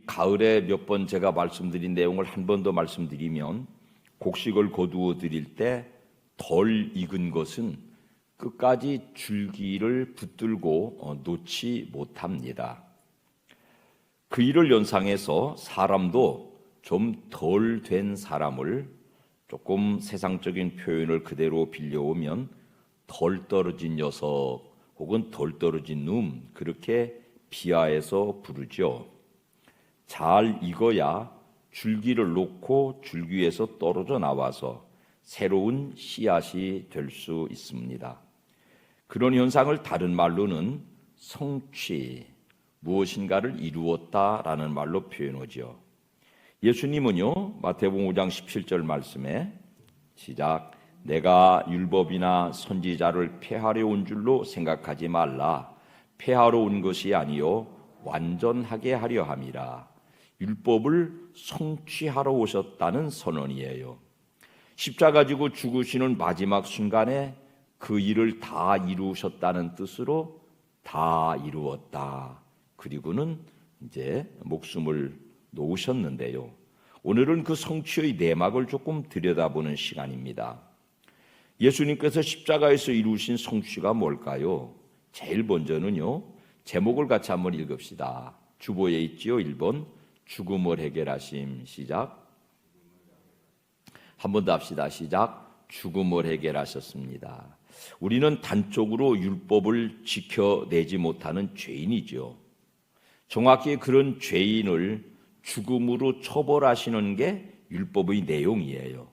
가을에 몇 번 제가 말씀드린 내용을 한 번 더 말씀드리면, 곡식을 거두어 드릴 때 덜 익은 것은 끝까지 줄기를 붙들고 놓지 못합니다. 그 일을 연상해서 사람도 좀 덜 된 사람을 조금 세상적인 표현을 그대로 빌려오면 덜 떨어진 녀석 혹은 덜 떨어진 놈, 그렇게 비하해서 부르죠. 잘 익어야 줄기를 놓고 줄기에서 떨어져 나와서 새로운 씨앗이 될 수 있습니다. 그런 현상을 다른 말로는 성취, 무엇인가를 이루었다라는 말로 표현하죠. 예수님은요, 마태복음 5장 17절 말씀에 시작, 내가 율법이나 선지자를 폐하려 온 줄로 생각하지 말라. 폐하러 온 것이 아니요 완전하게 하려 함이라. 율법을 성취하러 오셨다는 선언이에요. 십자가 지고 죽으시는 마지막 순간에 그 일을 다 이루셨다는 뜻으로 다 이루었다. 그리고는 이제 목숨을 놓으셨는데요. 오늘은 그 성취의 내막을 조금 들여다보는 시간입니다. 예수님께서 십자가에서 이루신 성취가 뭘까요? 제일 먼저는요, 제목을 같이 한번 읽읍시다. 주보에 있지요. 1번 죽음을 해결하심. 시작. 한 번 더 합시다. 시작. 죽음을 해결하셨습니다. 우리는 단적으로 율법을 지켜내지 못하는 죄인이죠. 정확히 그런 죄인을 죽음으로 처벌하시는 게 율법의 내용이에요.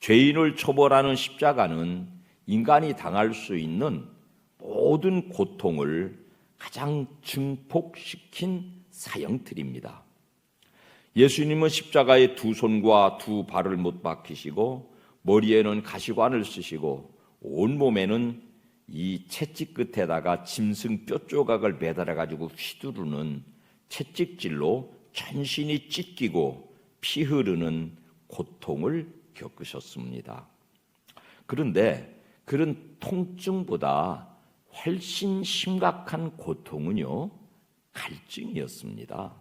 죄인을 처벌하는 십자가는 인간이 당할 수 있는 모든 고통을 가장 증폭시킨 사형틀입니다. 예수님은 십자가에 두 손과 두 발을 못 박히시고 머리에는 가시관을 쓰시고 온몸에는 이 채찍 끝에다가 짐승 뼈 조각을 매달아 가지고 휘두르는 채찍질로 전신이 찢기고 피 흐르는 고통을 겪으셨습니다. 그런데 그런 통증보다 훨씬 심각한 고통은요, 갈증이었습니다.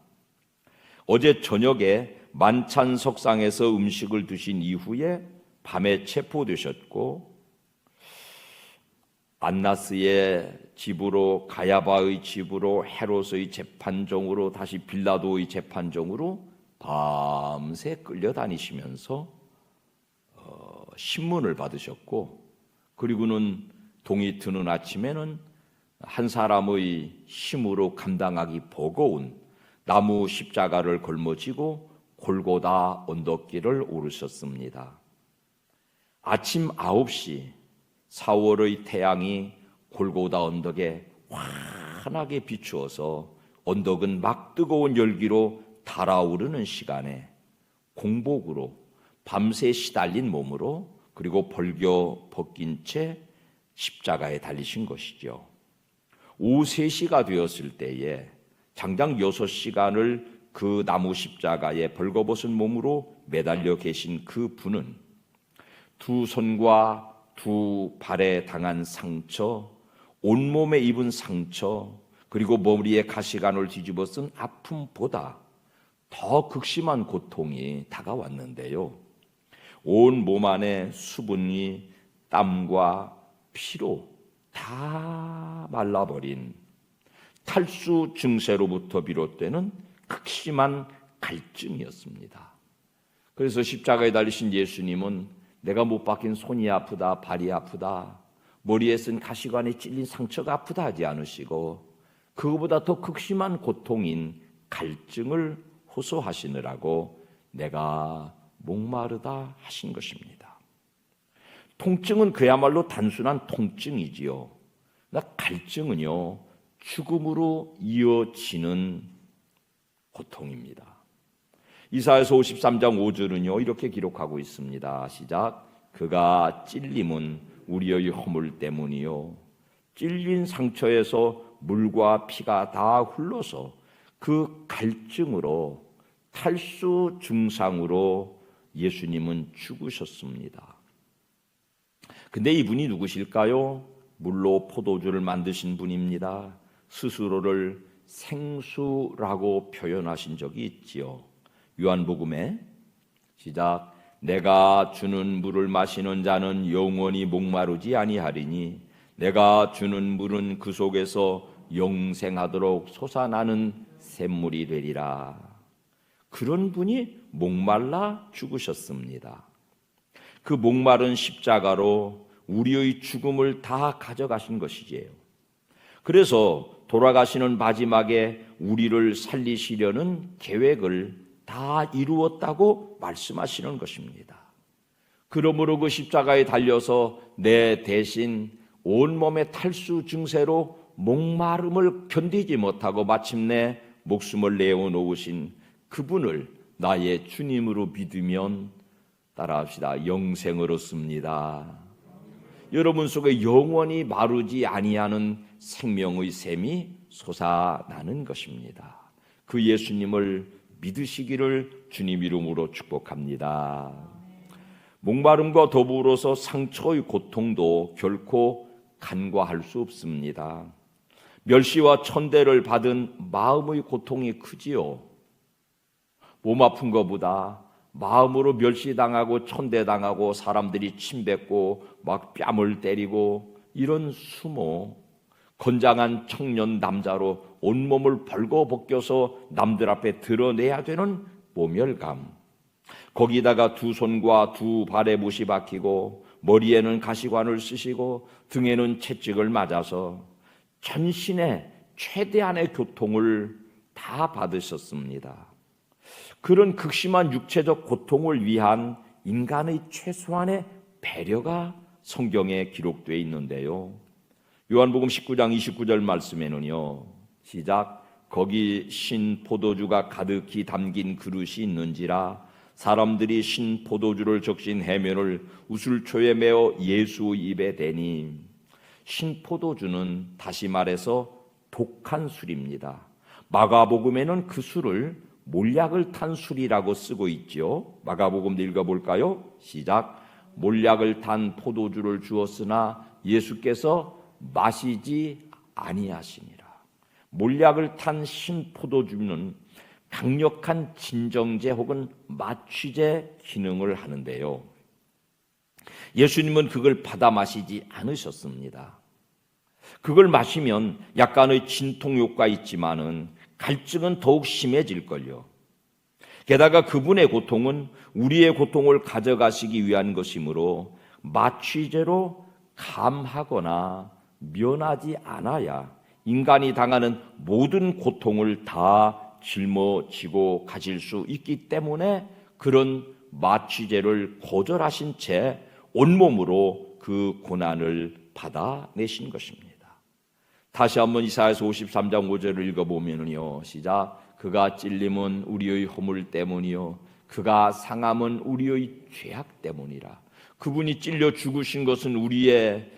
어제 저녁에 만찬 석상에서 음식을 드신 이후에 밤에 체포되셨고, 안나스의 집으로, 가야바의 집으로, 헤롯의 재판정으로, 다시 빌라도의 재판정으로 밤새 끌려다니시면서 신문을 받으셨고, 그리고는 동이 트는 아침에는 한 사람의 힘으로 감당하기 버거운 나무 십자가를 걸머지고 골고다 언덕길을 오르셨습니다. 아침 9시 4월의 태양이 골고다 언덕에 환하게 비추어서 언덕은 막 뜨거운 열기로 달아오르는 시간에 공복으로 밤새 시달린 몸으로, 그리고 벌겨 벗긴 채 십자가에 달리신 것이죠. 오후 3시가 되었을 때에 장장 6시간을 그 나무 십자가에 벌거벗은 몸으로 매달려 계신 그 분은 두 손과 두 발에 당한 상처, 온몸에 입은 상처, 그리고 머리에 가시관을 뒤집어 쓴 아픔보다 더 극심한 고통이 다가왔는데요. 온 몸 안에 수분이 땀과 피로 다 말라버린 탈수 증세로부터 비롯되는 극심한 갈증이었습니다. 그래서 십자가에 달리신 예수님은 내가 못 박힌 손이 아프다, 발이 아프다, 머리에 쓴 가시관에 찔린 상처가 아프다 하지 않으시고, 그거보다 더 극심한 고통인 갈증을 호소하시느라고 내가 목마르다 하신 것입니다. 통증은 그야말로 단순한 통증이지요. 그러나 갈증은요, 죽음으로 이어지는 고통입니다. 이사야서 53장 5절은요 이렇게 기록하고 있습니다. 시작. 그가 찔림은 우리의 허물 때문이요, 찔린 상처에서 물과 피가 다 흘러서 그 갈증으로 탈수 증상으로 예수님은 죽으셨습니다. 근데 이분이 누구실까요? 물로 포도주를 만드신 분입니다. 스스로를 생수라고 표현하신 적이 있지요. 요한복음에 시작, 내가 주는 물을 마시는 자는 영원히 목마르지 아니하리니 내가 주는 물은 그 속에서 영생하도록 솟아나는 샘물이 되리라. 그런 분이 목말라 죽으셨습니다. 그 목마른 십자가로 우리의 죽음을 다 가져가신 것이지요. 그래서 돌아가시는 마지막에 우리를 살리시려는 계획을 다 이루었다고 말씀하시는 것입니다. 그러므로 그 십자가에 달려서 내 대신 온몸의 탈수 증세로 목마름을 견디지 못하고 마침내 목숨을 내어놓으신 그분을 나의 주님으로 믿으면 따라합시다. 영생을 얻습니다. 여러분 속에 영원히 마르지 아니하는 생명의 샘이 솟아나는 것입니다. 그 예수님을 믿으시기를 주님 이름으로 축복합니다. 목마름과 더불어서 상처의 고통도 결코 간과할 수 없습니다. 멸시와 천대를 받은 마음의 고통이 크지요. 몸 아픈 것보다 마음으로 멸시당하고 천대당하고 사람들이 침뱉고 막 뺨을 때리고 이런 수모, 건장한 청년 남자로 온몸을 벌거벗겨서 남들 앞에 드러내야 되는 모멸감, 거기다가 두 손과 두 발에 못이 박히고 머리에는 가시관을 쓰시고 등에는 채찍을 맞아서 전신에 최대한의 고통을 다 받으셨습니다. 그런 극심한 육체적 고통을 위한 인간의 최소한의 배려가 성경에 기록되어 있는데요. 요한복음 19장 29절 말씀에는요. 시작, 거기 신 포도주가 가득히 담긴 그릇이 있는지라 사람들이 신 포도주를 적신 해면을 우슬초에 메어 예수 입에 대니. 신 포도주는 다시 말해서 독한 술입니다. 마가복음에는 그 술을 몰약을 탄 술이라고 쓰고 있죠. 마가복음도 읽어볼까요? 시작, 몰약을 탄 포도주를 주었으나 예수께서 마시지 아니하시니라. 몰약을 탄 신포도주는 강력한 진정제 혹은 마취제 기능을 하는데요. 예수님은 그걸 받아 마시지 않으셨습니다. 그걸 마시면 약간의 진통 효과가 있지만은 갈증은 더욱 심해질걸요. 게다가 그분의 고통은 우리의 고통을 가져가시기 위한 것이므로 마취제로 감하거나 면하지 않아야 인간이 당하는 모든 고통을 다 짊어지고 가질 수 있기 때문에 그런 마취제를 거절하신 채 온몸으로 그 고난을 받아내신 것입니다. 다시 한번 이사야서 53장 5절을 읽어보면요. 시작, 그가 찔림은 우리의 허물 때문이요 그가 상함은 우리의 죄악 때문이라. 그분이 찔려 죽으신 것은 우리의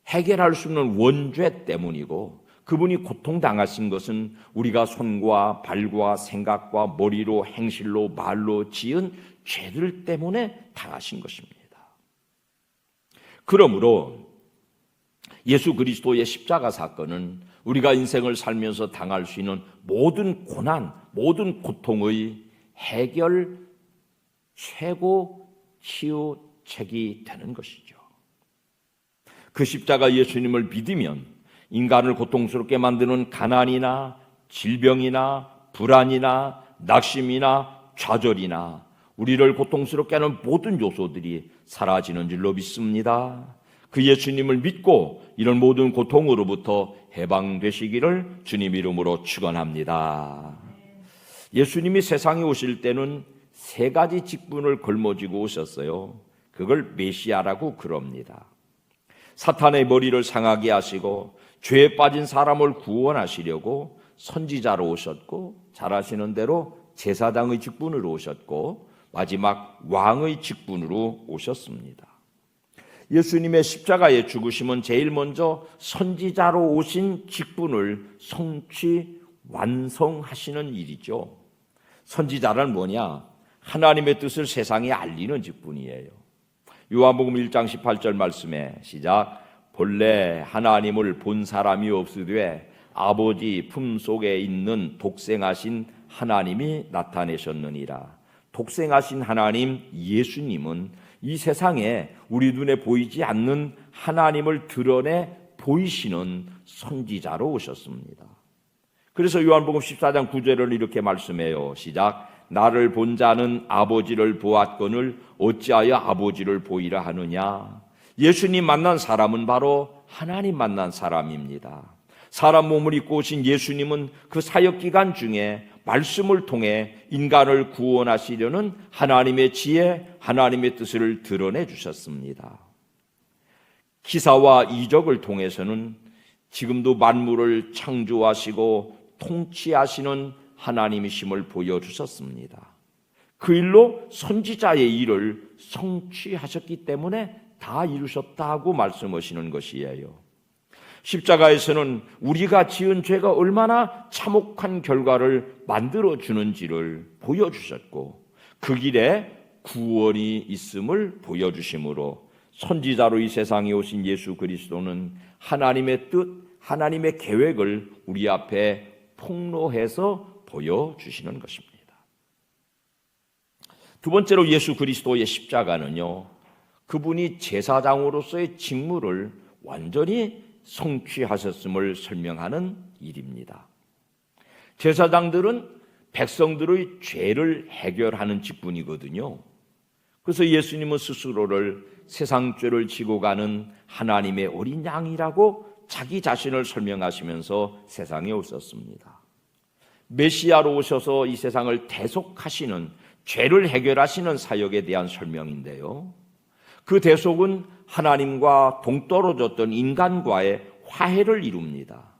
해결할 수 없는 원죄 때문이고 그분이 고통당하신 것은 우리가 손과 발과 생각과 머리로 행실로 말로 지은 죄들 때문에 당하신 것입니다. 그러므로 예수 그리스도의 십자가 사건은 우리가 인생을 살면서 당할 수 있는 모든 고난, 모든 고통의 해결 최고 치유책이 되는 것이죠. 그 십자가 예수님을 믿으면 인간을 고통스럽게 만드는 가난이나 질병이나 불안이나 낙심이나 좌절이나 우리를 고통스럽게 하는 모든 요소들이 사라지는 줄로 믿습니다. 그 예수님을 믿고 이런 모든 고통으로부터 해방되시기를 주님 이름으로 축원합니다. 예수님이 세상에 오실 때는 세 가지 직분을 걸머쥐고 오셨어요. 그걸 메시아라고 그럽니다. 사탄의 머리를 상하게 하시고 죄에 빠진 사람을 구원하시려고 선지자로 오셨고, 잘 아시는 대로 제사장의 직분으로 오셨고 마지막 왕의 직분으로 오셨습니다. 예수님의 십자가의 죽으심은 제일 먼저 선지자로 오신 직분을 성취 완성하시는 일이죠. 선지자란 뭐냐? 하나님의 뜻을 세상에 알리는 직분이에요. 요한복음 1장 18절 말씀에 시작. 본래 하나님을 본 사람이 없으되 아버지 품속에 있는 독생하신 하나님이 나타내셨느니라. 독생하신 하나님 예수님은 이 세상에 우리 눈에 보이지 않는 하나님을 드러내 보이시는 선지자로 오셨습니다. 그래서 요한복음 14장 9절을 이렇게 말씀해요. 시작. 나를 본 자는 아버지를 보았거늘 어찌하여 아버지를 보이라 하느냐. 예수님 만난 사람은 바로 하나님 만난 사람입니다. 사람 몸을 입고 오신 예수님은 그 사역기간 중에 말씀을 통해 인간을 구원하시려는 하나님의 지혜, 하나님의 뜻을 드러내 주셨습니다. 기사와 이적을 통해서는 지금도 만물을 창조하시고 통치하시는 하나님이심을 보여주셨습니다. 그 일로 선지자의 일을 성취하셨기 때문에 다 이루셨다고 말씀하시는 것이에요. 십자가에서는 우리가 지은 죄가 얼마나 참혹한 결과를 만들어주는지를 보여주셨고 그 길에 구원이 있음을 보여주심으로 선지자로 이 세상에 오신 예수 그리스도는 하나님의 뜻, 하나님의 계획을 우리 앞에 폭로해서 보여주시는 것입니다. 두 번째로 예수 그리스도의 십자가는요, 그분이 제사장으로서의 직무를 완전히 성취하셨음을 설명하는 일입니다. 제사장들은 백성들의 죄를 해결하는 직분이거든요. 그래서 예수님은 스스로를 세상 죄를 지고 가는 하나님의 어린 양이라고 자기 자신을 설명하시면서 세상에 오셨습니다. 메시아로 오셔서 이 세상을 대속하시는, 죄를 해결하시는 사역에 대한 설명인데요. 그 대속은 하나님과 동떨어졌던 인간과의 화해를 이룹니다.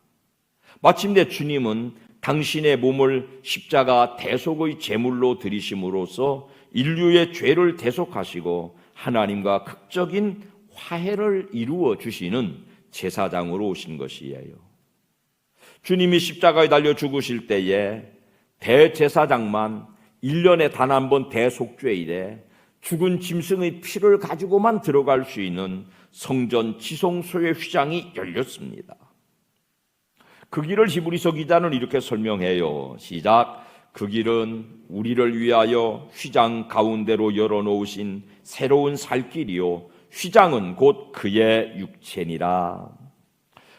마침내 주님은 당신의 몸을 십자가 대속의 제물로 드리심으로써 인류의 죄를 대속하시고 하나님과 극적인 화해를 이루어 주시는 제사장으로 오신 것이에요. 주님이 십자가에 달려 죽으실 때에 대제사장만 1년에 단 한 번 대속죄일에 죽은 짐승의 피를 가지고만 들어갈 수 있는 성전 지성소의 휘장이 열렸습니다. 그 길을 히브리서 기자는 이렇게 설명해요. 시작. 그 길은 우리를 위하여 휘장 가운데로 열어놓으신 새로운 살 길이요 휘장은 곧 그의 육체니라.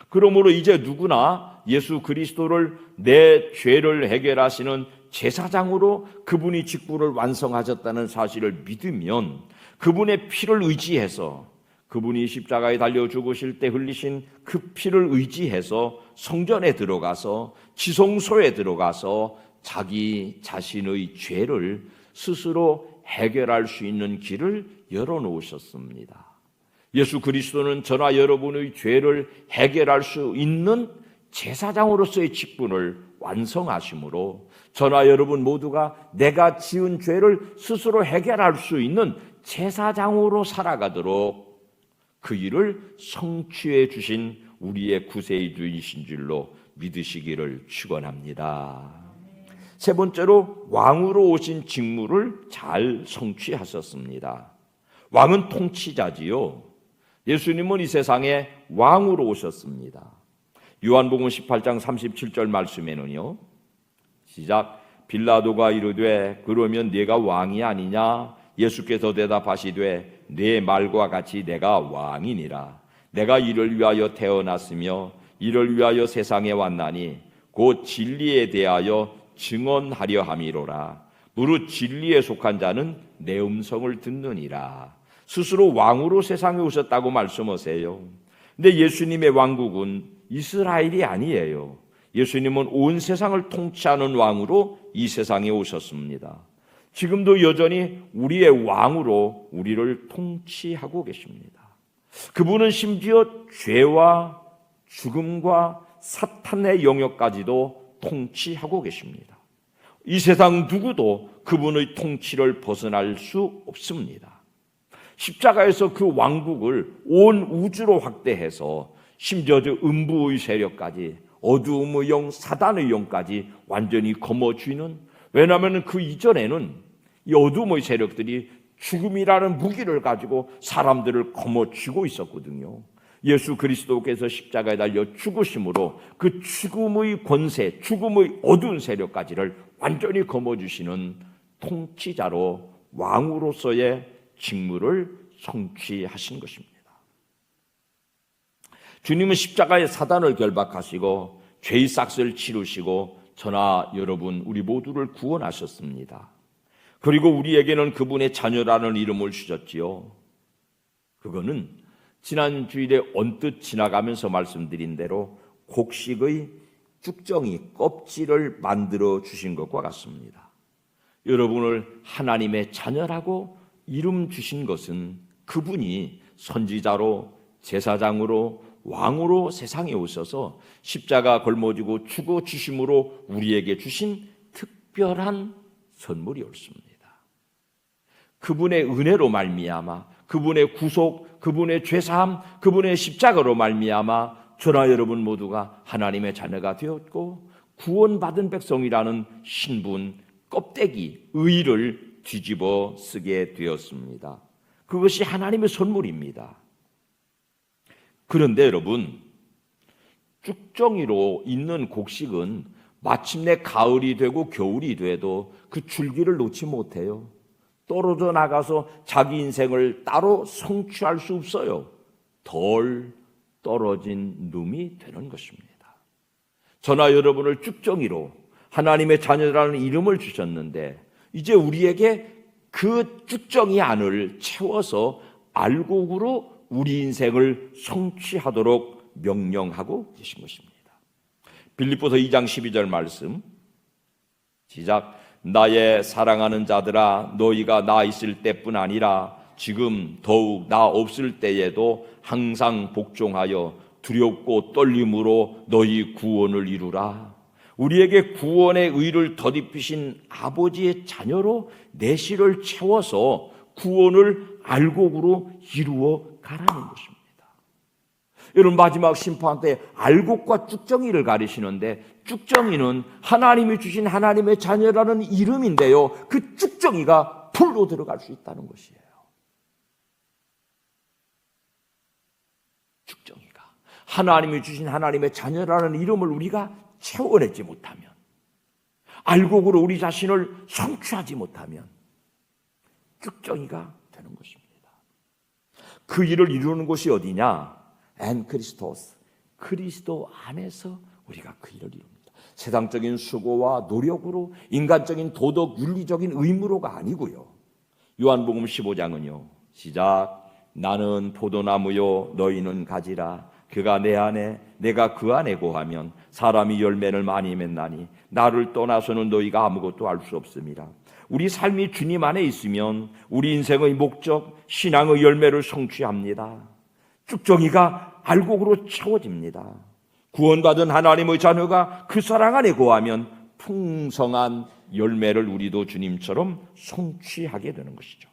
그러므로 이제 누구나 예수 그리스도를 내 죄를 해결하시는 제사장으로 그분이 직분을 완성하셨다는 사실을 믿으면 그분의 피를 의지해서, 그분이 십자가에 달려 죽으실 때 흘리신 그 피를 의지해서 성전에 들어가서, 지성소에 들어가서 자기 자신의 죄를 스스로 해결할 수 있는 길을 열어놓으셨습니다. 예수 그리스도는 저나 여러분의 죄를 해결할 수 있는 제사장으로서의 직분을 완성하심으로 저나 여러분 모두가 내가 지은 죄를 스스로 해결할 수 있는 제사장으로 살아가도록 그 일을 성취해 주신 우리의 구세주이신 줄로 믿으시기를 축원합니다. 세 번째로 왕으로 오신 직무를 잘 성취하셨습니다. 왕은 통치자지요. 예수님은 이 세상에 왕으로 오셨습니다. 요한복음 18장 37절 말씀에는요. 시작. 빌라도가 이르되 그러면 네가 왕이 아니냐? 예수께서 대답하시되 네 말과 같이 내가 왕이니라. 내가 이를 위하여 태어났으며 이를 위하여 세상에 왔나니 곧 진리에 대하여 증언하려 함이로라. 무릇 진리에 속한 자는 내 음성을 듣느니라. 스스로 왕으로 세상에 오셨다고 말씀하세요. 근데 예수님의 왕국은 이스라엘이 아니에요. 예수님은 온 세상을 통치하는 왕으로 이 세상에 오셨습니다. 지금도 여전히 우리의 왕으로 우리를 통치하고 계십니다. 그분은 심지어 죄와 죽음과 사탄의 영역까지도 통치하고 계십니다. 이 세상 누구도 그분의 통치를 벗어날 수 없습니다. 십자가에서 그 왕국을 온 우주로 확대해서 심지어 저 음부의 세력까지, 어두움의 영, 사단의 영까지 완전히 거머쥐는, 왜냐하면 그 이전에는 이 어둠의 세력들이 죽음이라는 무기를 가지고 사람들을 거머쥐고 있었거든요. 예수 그리스도께서 십자가에 달려 죽으심으로 그 죽음의 권세, 죽음의 어두운 세력까지를 완전히 거머쥐시는 통치자로 왕으로서의 직무를 성취하신 것입니다. 주님은 십자가의 사단을 결박하시고 죄의 싹을 치르시고 저나 여러분 우리 모두를 구원하셨습니다. 그리고 우리에게는 그분의 자녀라는 이름을 주셨지요. 그거는 지난 주일에 언뜻 지나가면서 말씀드린 대로 곡식의 쭉정이 껍질을 만들어 주신 것과 같습니다. 여러분을 하나님의 자녀라고 이름 주신 것은 그분이 선지자로 제사장으로 왕으로 세상에 오셔서 십자가 걸머지고 죽어 주심으로 우리에게 주신 특별한 선물이 옳습니다. 그분의 은혜로 말미암아 그분의 구속, 그분의 죄사함, 그분의 십자가로 말미암아 저나 여러분 모두가 하나님의 자녀가 되었고 구원받은 백성이라는 신분, 껍데기, 의를 뒤집어 쓰게 되었습니다. 그것이 하나님의 선물입니다. 그런데 여러분, 쭉정이로 있는 곡식은 마침내 가을이 되고 겨울이 돼도 그 줄기를 놓지 못해요. 떨어져 나가서 자기 인생을 따로 성취할 수 없어요. 덜 떨어진 놈이 되는 것입니다. 저나 여러분을 쭉정이로 하나님의 자녀라는 이름을 주셨는데 이제 우리에게 그 쭉정이 안을 채워서 알곡으로 우리 인생을 성취하도록 명령하고 계신 것입니다. 빌립보서 2장 12절 말씀 시작. 나의 사랑하는 자들아 너희가 나 있을 때뿐 아니라 지금 더욱 나 없을 때에도 항상 복종하여 두렵고 떨림으로 너희 구원을 이루라. 우리에게 구원의 의를 덧입히신 아버지의 자녀로 내실을 채워서 구원을 알곡으로 이루어 가라는 것입니다. 여러분 마지막 심판 때 알곡과 쭉정이를 가리시는데 쭉정이는 하나님이 주신 하나님의 자녀라는 이름인데요. 그 쭉정이가 불로 들어갈 수 있다는 것이에요. 쭉정이가 하나님이 주신 하나님의 자녀라는 이름을 우리가 채워내지 못하면 알곡으로 우리 자신을 성취하지 못하면 쭉정이가 되는 것입니다. 그 일을 이루는 곳이 어디냐? 엔 크리스토스, 그리스도 안에서 우리가 그 일을 이룹니다. 세상적인 수고와 노력으로 인간적인 도덕 윤리적인 의무로가 아니고요. 요한복음 15장은요 시작. 나는 포도나무요 너희는 가지라. 그가 내 안에 내가 그 안에 거하면 사람이 열매를 많이 맺나니 나를 떠나서는 너희가 아무것도 알 수 없습니다. 우리 삶이 주님 안에 있으면 우리 인생의 목적, 신앙의 열매를 성취합니다. 쭉정이가 알곡으로 채워집니다. 구원받은 하나님의 자녀가 그 사랑 안에 거하면 풍성한 열매를 우리도 주님처럼 성취하게 되는 것이죠.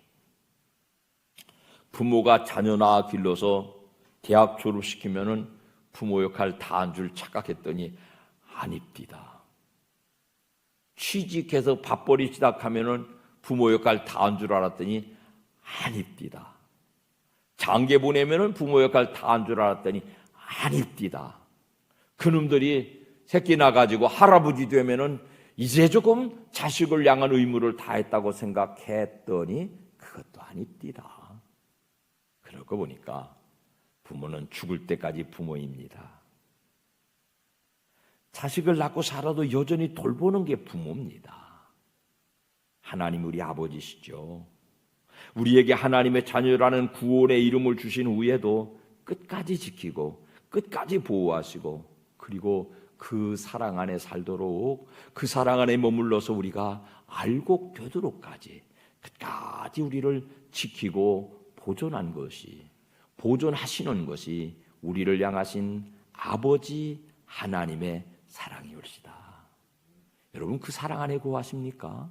부모가 자녀나 길러서 대학 졸업시키면은 부모 역할 다 한 줄 착각했더니 아닙니다. 취직해서 밥벌이 시작하면은 부모 역할 다 한 줄 알았더니 아닙니다. 장계 보내면은 부모 역할 다 한 줄 알았더니 아닙니다. 그놈들이 새끼 나가지고 할아버지 되면은 이제 조금 자식을 향한 의무를 다했다고 생각했더니 그것도 아닙니다. 그러고 보니까 부모는 죽을 때까지 부모입니다. 자식을 낳고 살아도 여전히 돌보는 게 부모입니다. 하나님 우리 아버지시죠. 우리에게 하나님의 자녀라는 구원의 이름을 주신 후에도 끝까지 지키고 끝까지 보호하시고 그리고 그 사랑 안에 살도록 그 사랑 안에 머물러서 우리가 알곡 되도록까지 끝까지 우리를 지키고 보존하시는 것이 우리를 향하신 아버지 하나님의 사랑이올시다. 여러분 그 사랑 안에 거하십니까?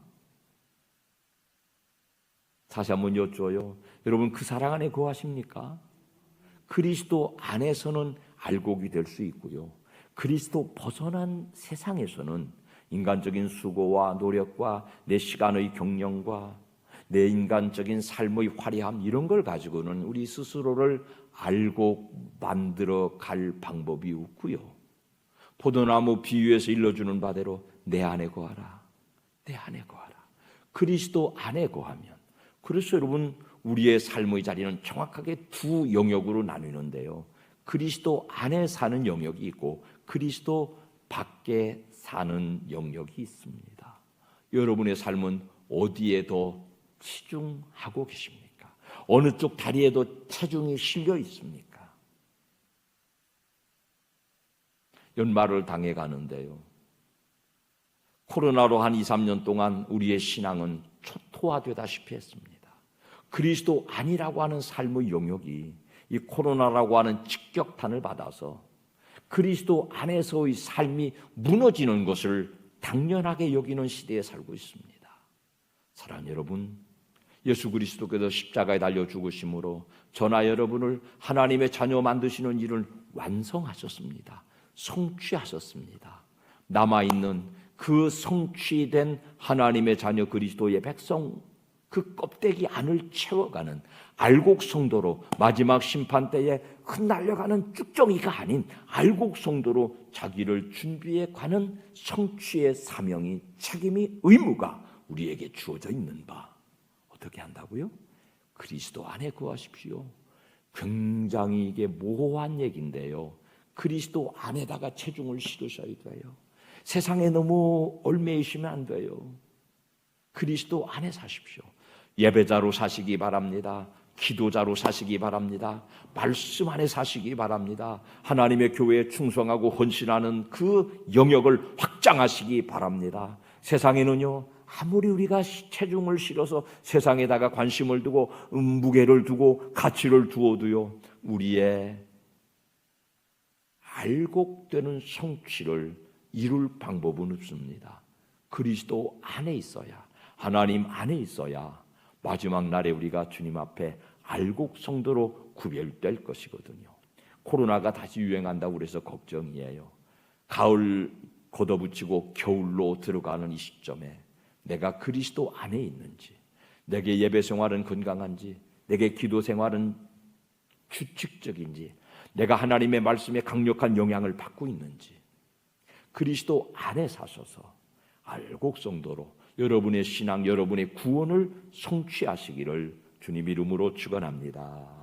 다시 한번 여쭤요. 여러분 그 사랑 안에 거하십니까? 그리스도 안에서는 알곡이 될 수 있고요. 그리스도 벗어난 세상에서는 인간적인 수고와 노력과 내 시간의 경영과 내 인간적인 삶의 화려함, 이런 걸 가지고는 우리 스스로를 알고 만들어 갈 방법이 없고요. 포도나무 비유에서 일러주는 바대로 내 안에 거하라, 내 안에 거하라. 그리스도 안에 거하면, 그래서 여러분 우리의 삶의 자리는 정확하게 두 영역으로 나뉘는데요. 그리스도 안에 사는 영역이 있고 그리스도 밖에 사는 영역이 있습니다. 여러분의 삶은 어디에 더 치중하고 계십니까? 어느 쪽 다리에도 체중이 실려 있습니까? 연말을 당해 가는데요. 코로나로 한 2, 3년 동안 우리의 신앙은 초토화되다시피 했습니다. 그리스도 아니라고 하는 삶의 영역이 이 코로나라고 하는 직격탄을 받아서 그리스도 안에서의 삶이 무너지는 것을 당연하게 여기는 시대에 살고 있습니다. 사랑하는 여러분, 예수 그리스도께서 십자가에 달려 죽으심으로 저나 여러분을 하나님의 자녀 만드시는 일을 완성하셨습니다. 성취하셨습니다. 남아있는 그 성취된 하나님의 자녀 그리스도의 백성, 그 껍데기 안을 채워가는 알곡 성도로 마지막 심판 때에 흩날려가는 쭉정이가 아닌 알곡 성도로 자기를 준비해 가는 성취의 사명이, 책임이, 의무가 우리에게 주어져 있는 바. 어떻게 한다고요? 그리스도 안에 거하십시오. 굉장히 이게 모호한 얘기인데요. 그리스도 안에다가 체중을 실으셔야 돼요. 세상에 너무 얽매이시면 안 돼요. 그리스도 안에 사십시오. 예배자로 사시기 바랍니다. 기도자로 사시기 바랍니다. 말씀 안에 사시기 바랍니다. 하나님의 교회에 충성하고 헌신하는 그 영역을 확장하시기 바랍니다. 세상에는요, 아무리 우리가 체중을 실어서 세상에다가 관심을 두고 무게를 두고 가치를 두어도요, 우리의 알곡되는 성취를 이룰 방법은 없습니다. 그리스도 안에 있어야, 하나님 안에 있어야 마지막 날에 우리가 주님 앞에 알곡 성도로 구별될 것이거든요. 코로나가 다시 유행한다고 그래서 걱정이에요. 가을 걷어붙이고 겨울로 들어가는 이 시점에 내가 그리스도 안에 있는지, 내게 예배 생활은 건강한지, 내게 기도 생활은 규칙적인지, 내가 하나님의 말씀에 강력한 영향을 받고 있는지, 그리스도 안에 사셔서 알곡 성도로 여러분의 신앙, 여러분의 구원을 성취하시기를 주님 이름으로 축원합니다.